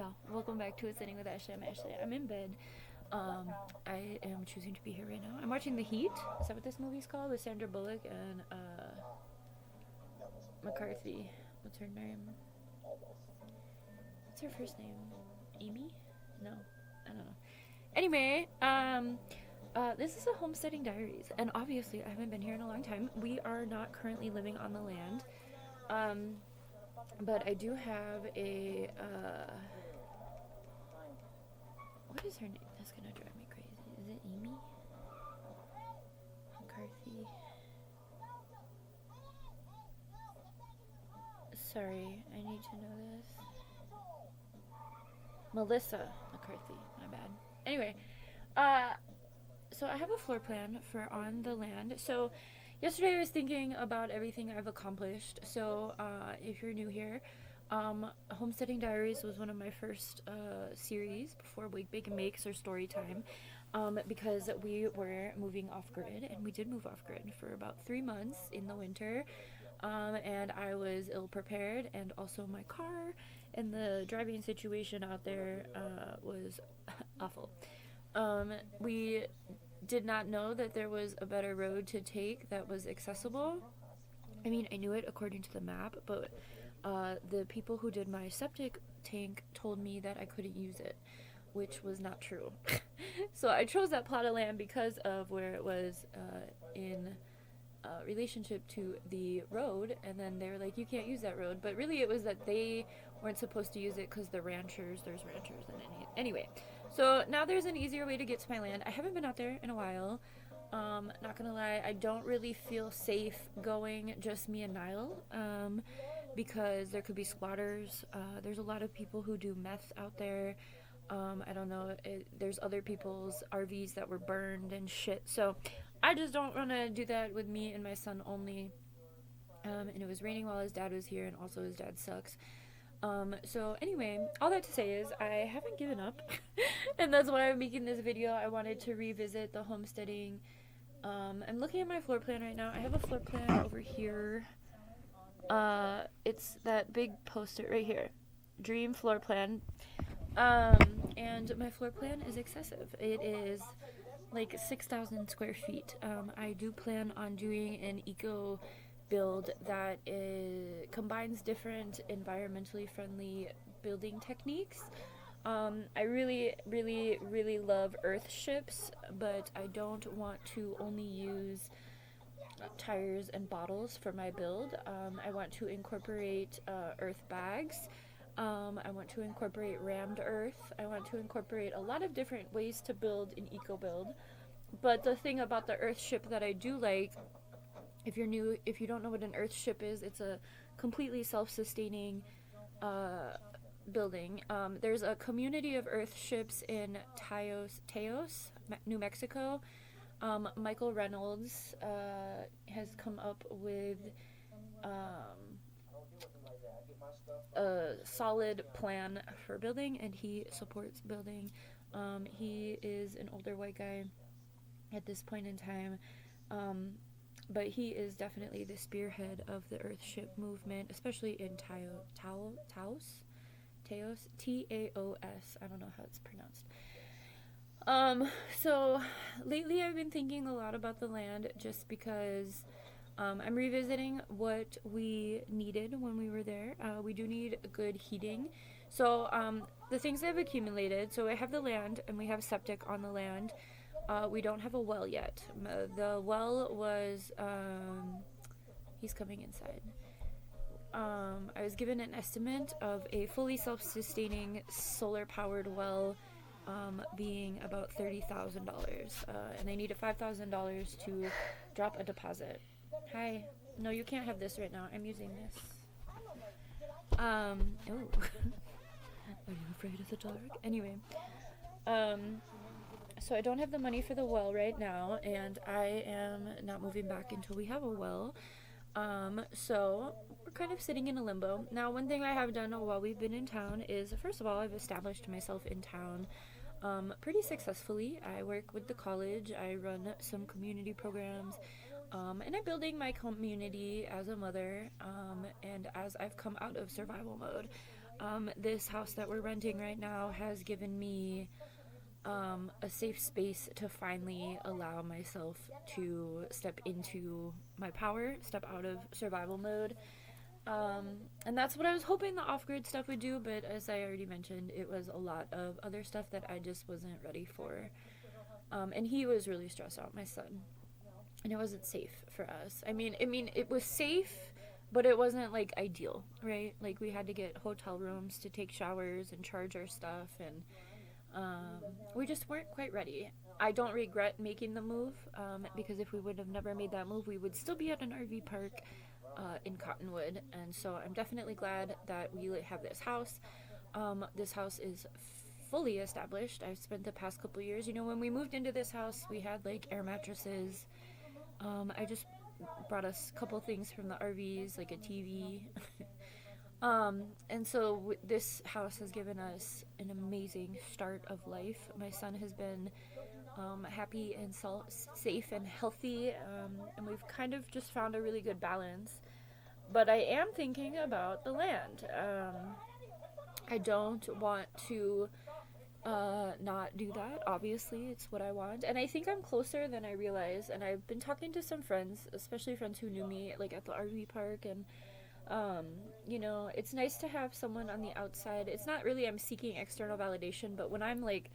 Yeah, welcome back to Sitting with Ashley. I'm Ashley. I'm in bed. I am choosing to be here right now. I'm watching The Heat. Is that what this movie's called? With Sandra Bullock and McCarthy. What's her name? What's her first name? Amy? No, I don't know. Anyway, this is a Homesteading Diaries, and obviously I haven't been here in a long time. We are not currently living on the land, um, but I do have a what is her name? That's gonna drive me crazy. Is it Amy McCarthy? Sorry, I need to know this. Melissa McCarthy. My bad. Anyway, uh, so I have a floor plan for on the land. So yesterday I was thinking about everything I've accomplished. So if you're new here, Homesteading Diaries was one of my first series before Wake, Bake, and Makes or story time. Because we were moving off grid, and we did move off grid for about 3 months in the winter. And I was ill prepared, and also my car and the driving situation out there was awful. We did not know that there was a better road to take that was accessible. I mean, I knew it according to the map, but the people who did my septic tank told me that I couldn't use it, which was not true. So I chose that plot of land because of where it was in relationship to the road, and then they were like, you can't use that road, but really it was that they weren't supposed to use it because there's ranchers, and anyway, so now there's an easier way to get to my land. I haven't been out there in a while. Not gonna lie, I don't really feel safe going just me and Niall, because there could be squatters. There's a lot of people who do meth out there. I don't know. There's other people's RVs that were burned and shit. So I just don't want to do that with me and my son only. And it was raining while his dad was here, and also his dad sucks. So anyway, all that to say is I haven't given up, and that's why I'm making this video. I wanted to revisit the homesteading. I'm looking at my floor plan right now. I have a floor plan over here. It's that big poster right here, dream floor plan. And my floor plan is excessive. It is like 6,000 square feet. I do plan on doing an eco build that combines different environmentally friendly building techniques. I really, really, really love earth ships, but I don't want to only use tires and bottles for my build. I want to incorporate earth bags. I want to incorporate rammed earth. I want to incorporate a lot of different ways to build an eco build. But the thing about the earth ship that I do like, if you don't know what an earth ship is, it's a completely self-sustaining building. There's a community of earth ships in Teos, New Mexico. Michael Reynolds has come up with a solid plan for building, and he supports building. He is an older white guy at this point in time, but he is definitely the spearhead of the Earthship movement, especially in Taos, Taos. I don't know how it's pronounced. So lately I've been thinking a lot about the land, just because I'm revisiting what we needed when we were there. We do need good heating. So the things I've accumulated, so I have the land and we have septic on the land. We don't have a well yet. The well was, he's coming inside. I was given an estimate of a fully self-sustaining solar-powered well being about $30,000, and I needed $5,000 to drop a deposit. Hi. No, you can't have this right now. I'm using this. Oh. Are you afraid of the dark? Anyway. So I don't have the money for the well right now, and I am not moving back until we have a well. So we're kind of sitting in a limbo. Now, one thing I have done while we've been in town is, first of all, I've established myself in town pretty successfully. I work with the college. I run some community programs. And I'm building my community as a mother, and as I've come out of survival mode. This house that we're renting right now has given me a safe space to finally allow myself to step into my power, step out of survival mode. And that's what I was hoping the off grid stuff would do, but as I already mentioned, it was a lot of other stuff that I just wasn't ready for. And he was really stressed out, my son. And it wasn't safe for us. I mean, it was safe, but it wasn't like ideal, right? Like we had to get hotel rooms to take showers and charge our stuff, and we just weren't quite ready. I don't regret making the move because if we would have never made that move, we would still be at an RV park in Cottonwood. And so I'm definitely glad that we have this house. This house is fully established. I've spent the past couple years, when we moved into this house, we had like air mattresses. I just brought us a couple things from the RVs, like a TV. And so this house has given us an amazing start of life. My son has been happy and safe and healthy, and we've kind of just found a really good balance. But I am thinking about the land. I don't want to not do that. Obviously, it's what I want, and I think I'm closer than I realize. And I've been talking to some friends, especially friends who knew me like at the RV park, and it's nice to have someone on the outside. It's not really I'm seeking external validation, but when I'm like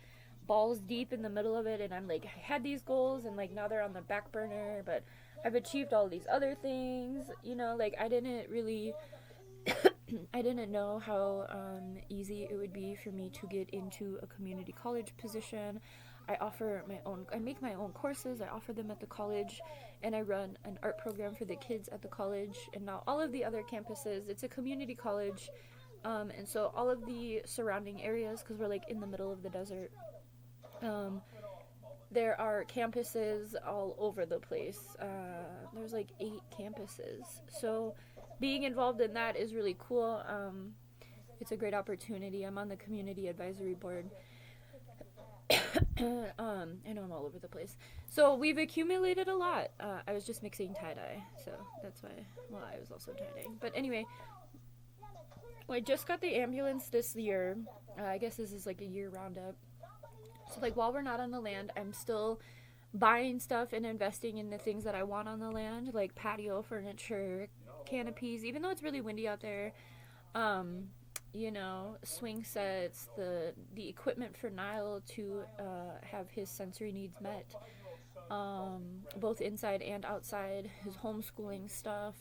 balls deep in the middle of it and I'm like I had these goals and like now they're on the back burner, but I've achieved all these other things, like I didn't really I didn't know how easy it would be for me to get into a community college position. I make my own courses, I offer them at the college, and I run an art program for the kids at the college. And now all of the other campuses, it's a community college, and so all of the surrounding areas, because we're like in the middle of the desert, there are campuses all over the place. There's like 8 campuses, so being involved in that is really cool. It's a great opportunity. I'm on the community advisory board. I know I'm all over the place. So we've accumulated a lot. I was just mixing tie-dye, so that's why. Well, I was also tie-dyeing. But anyway, I just got the ambulance this year. I guess this is like a year roundup. So like while we're not on the land, I'm still buying stuff and investing in the things that I want on the land, like patio furniture, canopies, even though it's really windy out there. Swing sets, the equipment for Nile to have his sensory needs met, both inside and outside, his homeschooling stuff,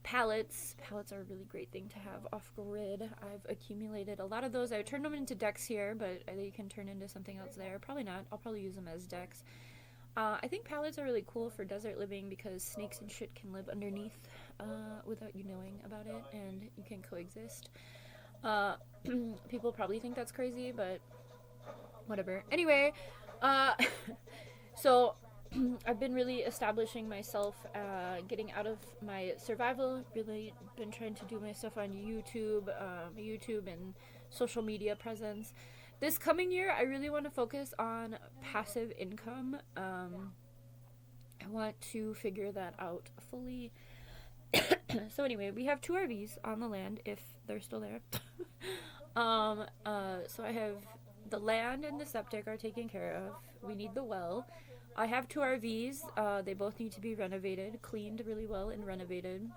pallets are a really great thing to have off grid. I've accumulated a lot of those. I turned them into decks here, but they can turn into something else there. Probably not. I'll probably use them as decks. I think pallets are really cool for desert living because snakes and shit can live underneath without you knowing about it, and you can coexist. People probably think that's crazy, but whatever. Anyway, so I've been really establishing myself, getting out of my survival, really been trying to do my stuff on YouTube and social media presence. This coming year, I really want to focus on passive income. I want to figure that out fully. So anyway, we have 2 RVs on the land, if they're still there. So I have the land and the septic are taken care of. We need the well. I have 2 RVs. They both need to be renovated, cleaned really well and renovated.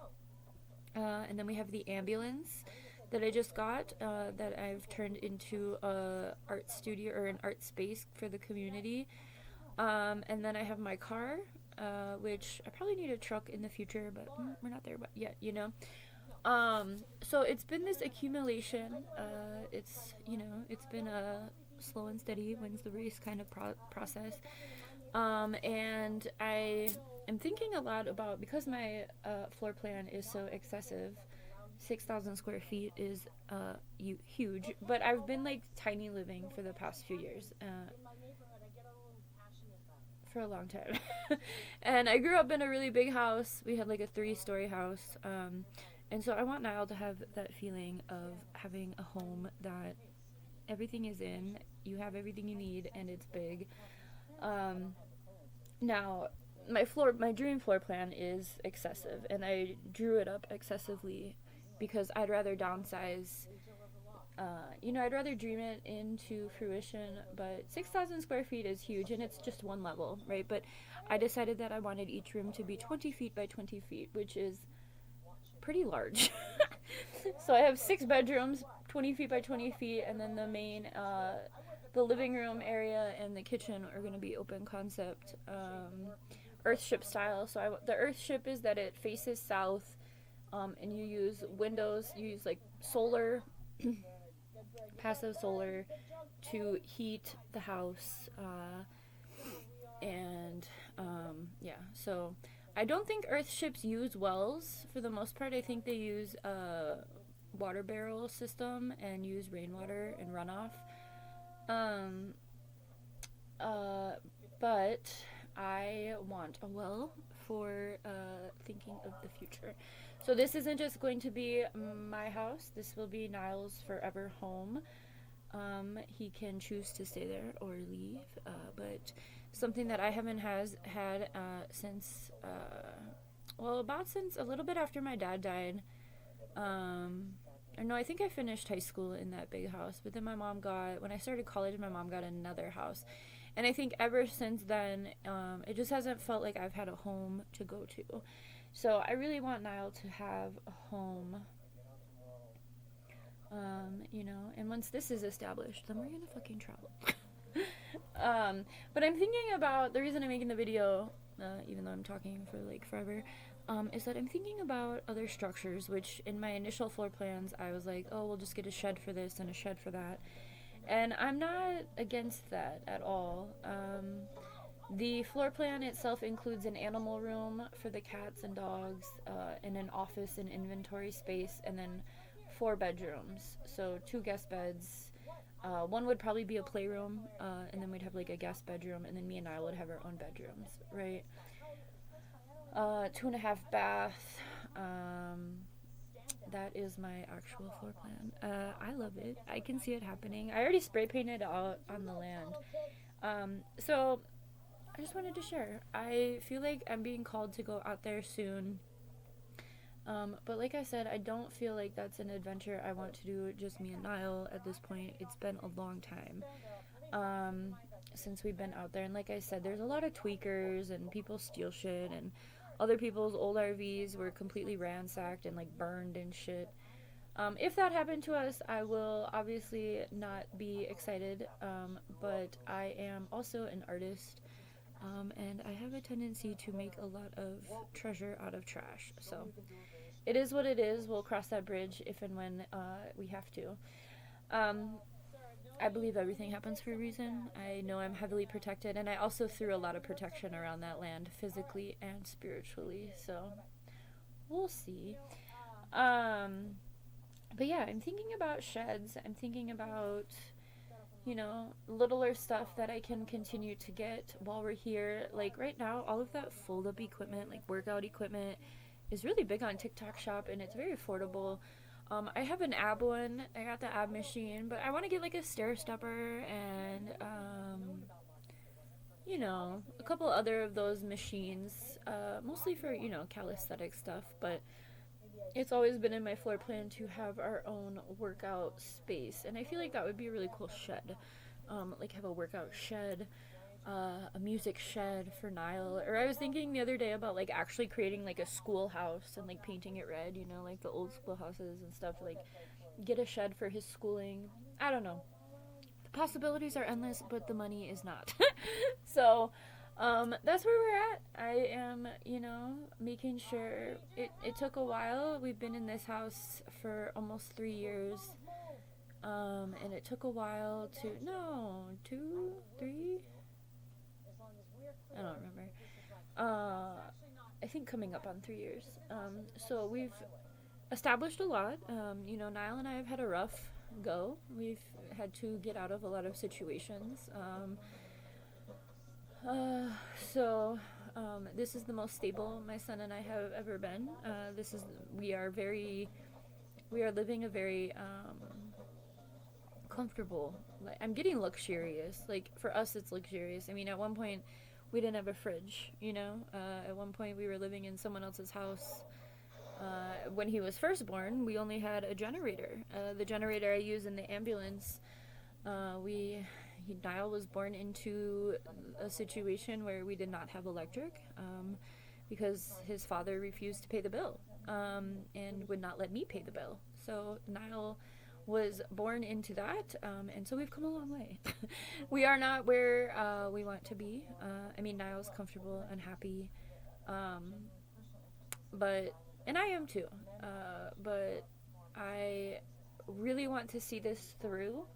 And then we have the ambulance that I just got, that I've turned into a art studio or an art space for the community. And then I have my car, which I probably need a truck in the future, but we're not there yet, So it's been this accumulation. It's been a slow and steady wins the race kind of process. And I am thinking a lot about, because my floor plan is so excessive, 6,000 square feet is huge, but I've been like tiny living for the past few years, for a long time. And I grew up in a really big house. We had like a 3-story house, and so I want Niall to have that feeling of having a home that everything is in, you have everything you need, and it's big. Now my dream floor plan is excessive, and I drew it up excessively because I'd rather downsize. I'd rather dream it into fruition, but 6,000 square feet is huge and it's just one level, right? But I decided that I wanted each room to be 20 feet by 20 feet, which is pretty large. So I have 6 bedrooms, 20 feet by 20 feet, and then the living room area and the kitchen are going to be open concept, earthship style. So the earthship is that it faces south, and you use windows, you use like solar, passive solar to heat the house, and yeah, so I don't think earthships use wells for the most part. I think they use a water barrel system and use rainwater and runoff. Um, but I want a well for thinking of the future. So this isn't just going to be my house. This will be Niall's forever home. He can choose to stay there or leave, but something that I haven't had since, since a little bit after my dad died. Or no, I think I finished high school in that big house, but then when I started college, my mom got another house. And I think ever since then, it just hasn't felt like I've had a home to go to. So I really want Niall to have a home, and once this is established, then we're gonna fucking travel. But I'm thinking about, the reason I'm making the video, even though I'm talking for like forever, is that I'm thinking about other structures, which in my initial floor plans, I was like, oh, we'll just get a shed for this and a shed for that. And I'm not against that at all. The floor plan itself includes an animal room for the cats and dogs, and an office and inventory space, and then 4 bedrooms. So 2 guest beds. One would probably be a playroom, and then we'd have like a guest bedroom, and then me and I would have our own bedrooms, right? 2.5 bath. That is my actual floor plan. I love it. I can see it happening. I already spray painted out on the land. So I just wanted to share. I feel like I'm being called to go out there soon. But like I said, I don't feel like that's an adventure I want to do just me and Niall at this point. It's been a long time since we've been out there. And like I said, there's a lot of tweakers and people steal shit, and other people's old RVs were completely ransacked and like burned and shit. If that happened to us, I will obviously not be excited, but I am also an artist, and I have a tendency to make a lot of treasure out of trash. So it is what it is. We'll cross that bridge if and when we have to. I believe everything happens for a reason. I know I'm heavily protected, and I also threw a lot of protection around that land, physically and spiritually, so we'll see. But yeah, I'm thinking about sheds. I'm thinking about, littler stuff that I can continue to get while we're here. Like right now, all of that fold-up equipment, like workout equipment, is really big on TikTok Shop, and it's very affordable. I have an ab one. I got the ab machine, but I want to get like a stair stepper and, a couple other of those machines, mostly for, calisthenic stuff, but it's always been in my floor plan to have our own workout space, and I feel like that would be a really cool shed. Like have a workout shed, a music shed for Niall. Or I was thinking the other day about like actually creating like a schoolhouse and like painting it red, like the old schoolhouses and stuff, like get a shed for his schooling. I don't know. The possibilities are endless, but the money is not. So, that's where we're at. I am, making sure it took a while. We've been in this house for almost 3 years. And it took a while to, 2, 3? I don't remember. I think coming up on 3 years. So we've established a lot. Niall and I have had a rough go. We've had to get out of a lot of situations. This is the most stable my son and I have ever been. We are living a very, comfortable, I'm getting luxurious. Like for us, it's luxurious. I mean, at one point, we didn't have a fridge, at one point we were living in someone else's house, When he was first born, we only had a generator. The generator I use in the ambulance, Niall was born into a situation where we did not have electric, because his father refused to pay the bill, and would not let me pay the bill. So Niall was born into that, and so we've come a long way. We are not where we want to be. I mean, Niall's comfortable and happy, and I am too. But I really want to see this through.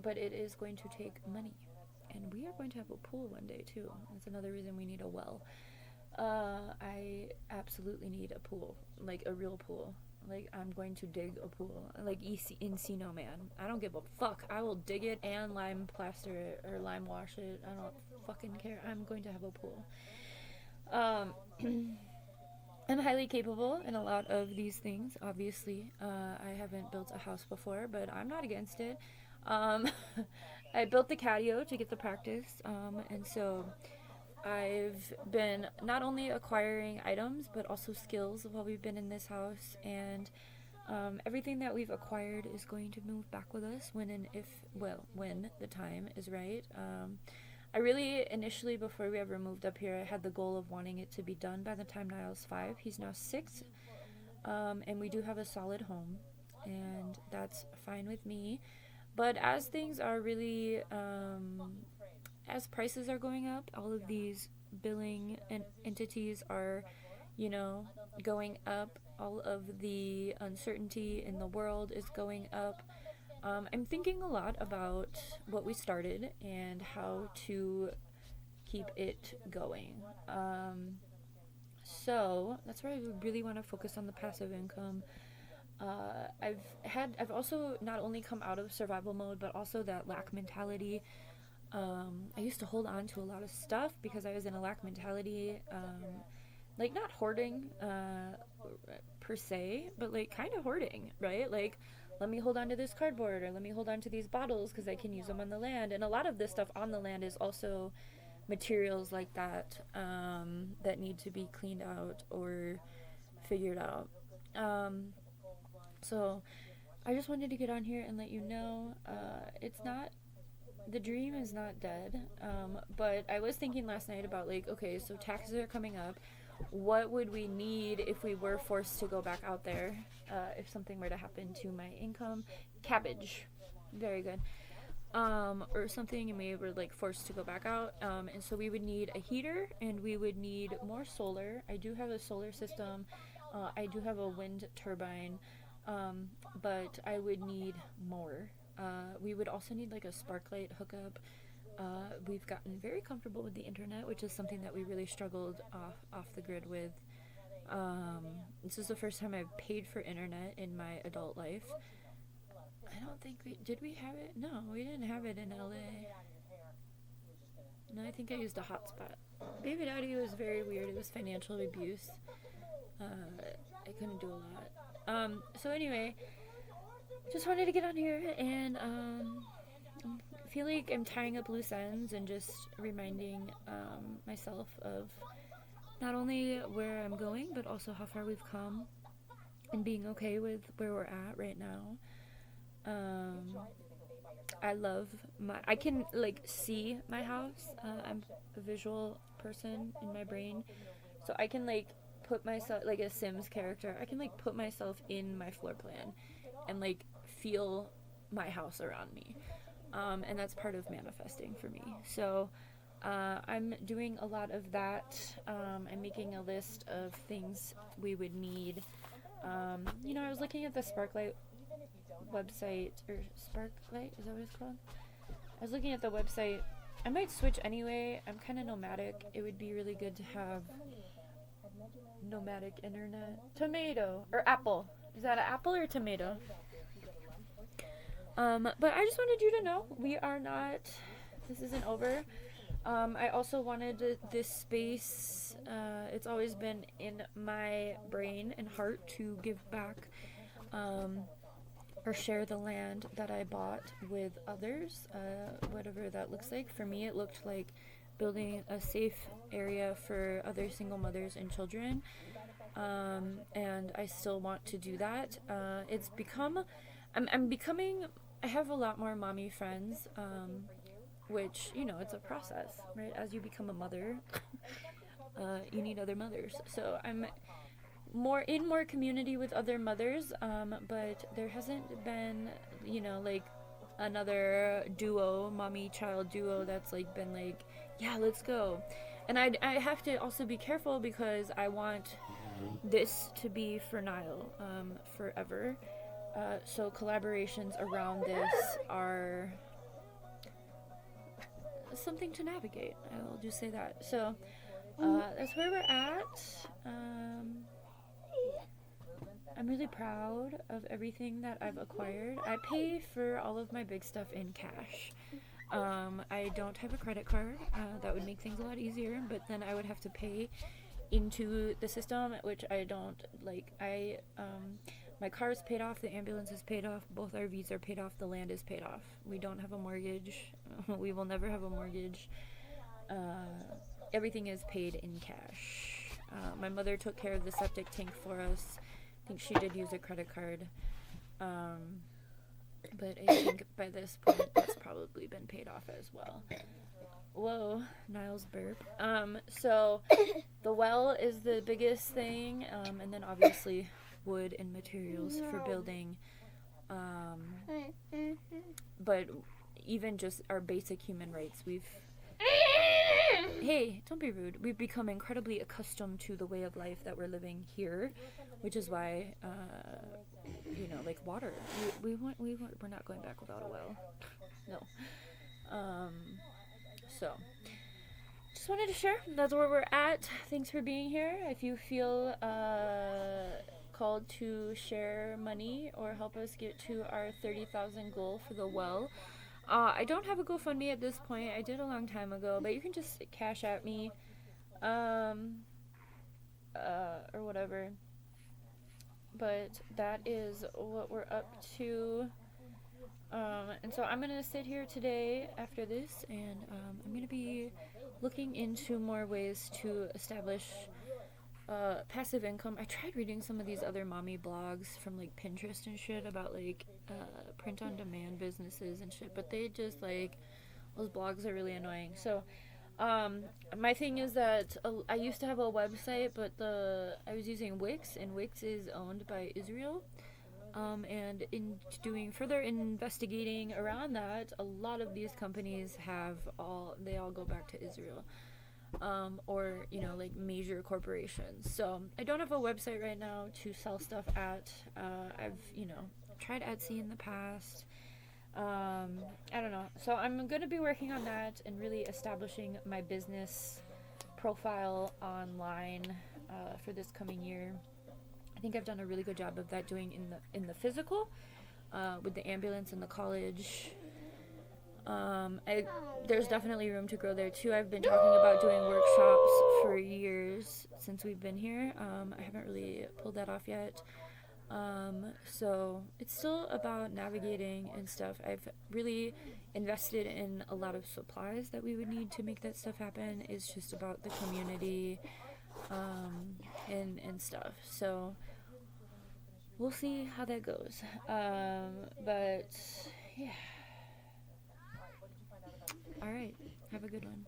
But it is going to take money, and we are going to have a pool one day too. That's another reason we need a well. I absolutely need a pool, like a real pool. Like, I'm going to dig a pool, like Encino Man. I don't give a fuck. I will dig it and lime plaster it or lime wash it. I don't fucking care. I'm going to have a pool. I'm highly capable in a lot of these things, obviously. I haven't built a house before, but I'm not against it. I built the catio to get the practice, and so I've been not only acquiring items, but also skills while we've been in this house, and everything that we've acquired is going to move back with us when the time is right. I really, initially, before we ever moved up here, I had the goal of wanting it to be done by the time Niall's 5. He's now 6, and we do have a solid home, and that's fine with me. But as things are really, as prices are going up, all of these billing entities are, going up. All of the uncertainty in the world is going up. I'm thinking a lot about what we started and how to keep it going. So that's where I really want to focus on the passive income. I've also not only come out of survival mode, but also that lack mentality. I used to hold on to a lot of stuff because I was in a lack mentality, like not hoarding per se, but like kind of hoarding, right? Like, let me hold on to this cardboard, or let me hold on to these bottles because I can use them on the land. And a lot of this stuff on the land is also materials like that, that need to be cleaned out or figured out. So I just wanted to get on here and let you know, the dream is not dead. But I was thinking last night about, like, okay, so taxes are coming up. What would we need if we were forced to go back out there? If something were to happen to my income? Cabbage. Very good. Or something, and we were like forced to go back out. And so we would need a heater, and we would need more solar. I do have a solar system. I do have a wind turbine. But I would need more. We would also need like a sparklight hookup. We've gotten very comfortable with the internet, which is something that we really struggled off the grid with. This is the first time I've paid for internet in my adult life. I don't think we have it? No, we didn't have it in LA. No, I think I used a hotspot. Baby Daddy was very weird. It was financial abuse. I couldn't do a lot. So anyway, just wanted to get on here and I feel like I'm tying up loose ends and just reminding myself of not only where I'm going, but also how far we've come, and being okay with where we're at right now. I can like see my house. I'm a visual person in my brain, so I can like put myself, like a Sims character, I can like put myself in my floor plan and like feel my house around me. And that's part of manifesting for me. So I'm doing a lot of that. I'm making a list of things we would need. I was looking at the Sparklight website, or Sparklight, is that what it's called? I was looking at the website. I might switch anyway. I'm kind of nomadic. It would be really good to have nomadic internet. Tomato or apple. Is that an apple or tomato? But I just wanted you to know this isn't over. I also wanted this space, it's always been in my brain and heart to give back, or share the land that I bought with others, whatever that looks like. For me, it looked like building a safe area for other single mothers and children. and I still want to do that. I'm becoming, I have a lot more mommy friends, which, it's a process, right? As you become a mother, you need other mothers. So I'm more community with other mothers, but there hasn't been, like another duo, mommy child duo that's like been like, yeah, let's go. And I have to also be careful because I want this to be for Nile, forever. So collaborations around this are something to navigate. I'll just say that. So that's where we're at. I'm really proud of everything that I've acquired. I pay for all of my big stuff in cash. I don't have a credit card. That would make things a lot easier, but then I would have to pay into the system, which I don't like. My car is paid off, the ambulance is paid off, both our V's are paid off, the land is paid off. We don't have a mortgage. We will never have a mortgage. Everything is paid in cash. My mother took care of the septic tank for us. I think she did use a credit card. But I think by this point that's probably been paid off as well. Whoa, Niles burp. So the well is the biggest thing, and then obviously wood and materials for building. But even just our basic human rights, hey, don't be rude. We've become incredibly accustomed to the way of life that we're living here, which is why, like water. We're not going back without a well. No. So, just wanted to share. That's where we're at. Thanks for being here. If you feel called to share money or help us get to our 30,000 goal for the well, I don't have a GoFundMe at this point. I did a long time ago, but you can just cash at me, or whatever. But that is what we're up to. And so I'm gonna sit here today after this, and I'm gonna be looking into more ways to establish passive income. I tried reading some of these other mommy blogs from like Pinterest and shit about like print on demand businesses and shit, but they just like, those blogs are really annoying. So my thing is that I used to have a website, but I was using Wix, and Wix is owned by Israel. And in doing further investigating around that, a lot of these companies they all go back to Israel. Or, like major corporations. So I don't have a website right now to sell stuff at. I've, tried Etsy in the past. I don't know. So I'm going to be working on that and really establishing my business profile online for this coming year. I think I've done a really good job of that, doing in the physical, with the ambulance and the college. There's definitely room to grow there too. I've been talking about doing workshops for years since we've been here. I haven't really pulled that off yet. So it's still about navigating and stuff. I've really invested in a lot of supplies that we would need to make that stuff happen. It's just about the community, and stuff. So we'll see how that goes. But yeah. All right. Have a good one.